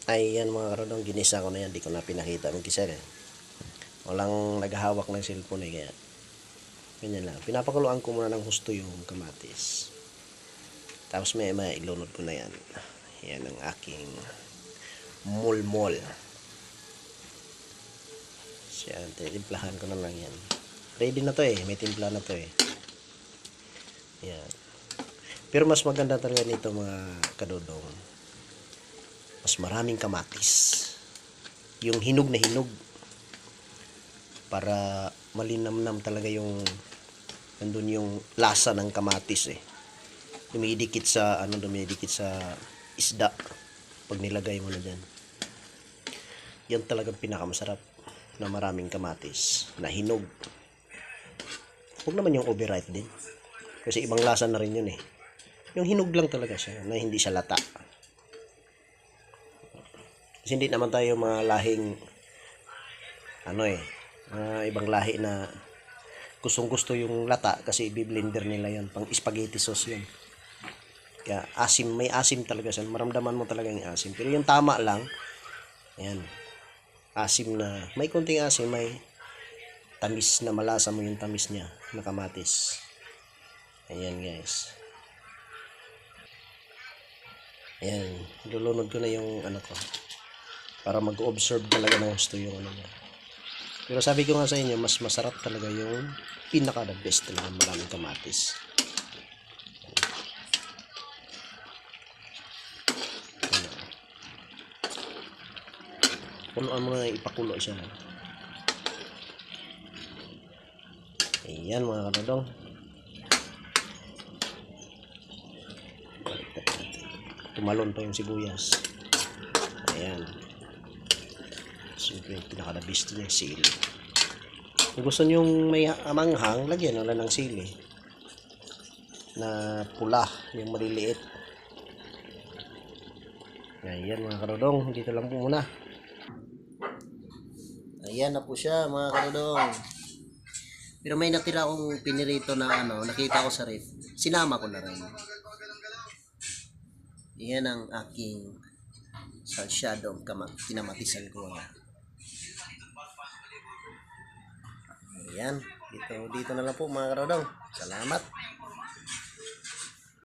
Ayan mga karodong, ginisa ko na yan. Di ko na pinakita ng kisa eh. Walang naghahawak ng cellphone eh. Kaya ganyan lang. Pinapakuluan ko muna ng husto yung kamatis. Tapos may ilunod ko na yan. Yan ang aking mulmol. Yan, timplahan ko na lang yan. Ready na to eh. May timpla na to eh. Yan. Pero mas maganda talaga nito mga kadodong. Mas maraming kamatis. Yung hinog na hinog. Para malinamnam talaga yung nandun yung lasa ng kamatis eh. Dumidikit sa isda pag nilagay mo na dyan. Yan talagang pinakamasarap na maraming kamatis na hinog. Huwag naman yung overripe din. Kasi ibang lasa na rin yun eh. Yung hinog lang talaga siya na hindi siya lata. Kasi hindi naman tayo mga lahing ibang lahi na gustong gusto yung lata kasi i-blender nila yan pang spaghetti sauce yun. Kaya asim, may asim talaga siya, maramdaman mo talaga yung asim, pero yung tama lang yan, asim na may konting asim, may tamis na malasa mo yung tamis niya na kamatis. Ayan guys, ayan, lulunod ko na yung ko para mag-observe talaga ng gusto yung niya. Pero sabi ko nga sa inyo, mas masarap talaga yung pinaka the best talaga maraming kamatis. Kuluan mo na, ipakulo siya. Ayan mga kadodong. Tumalon pa yung sibuyas. Ayan. Siyempre yung pinaka-the-best niya, sili. Kung gusto nyo may amanghang, lagyan wala ng sili na pula, yung maliliit. Ayan mga karodong, dito lang po muna. Ayan na po siya mga karodong. Pero may natira akong pinirito na nakita ko sa ref. Sinama ko na rin. Ayan ang aking salsyadong kinamatisan ko. Ayan, dito na lang po mga karodong. Salamat.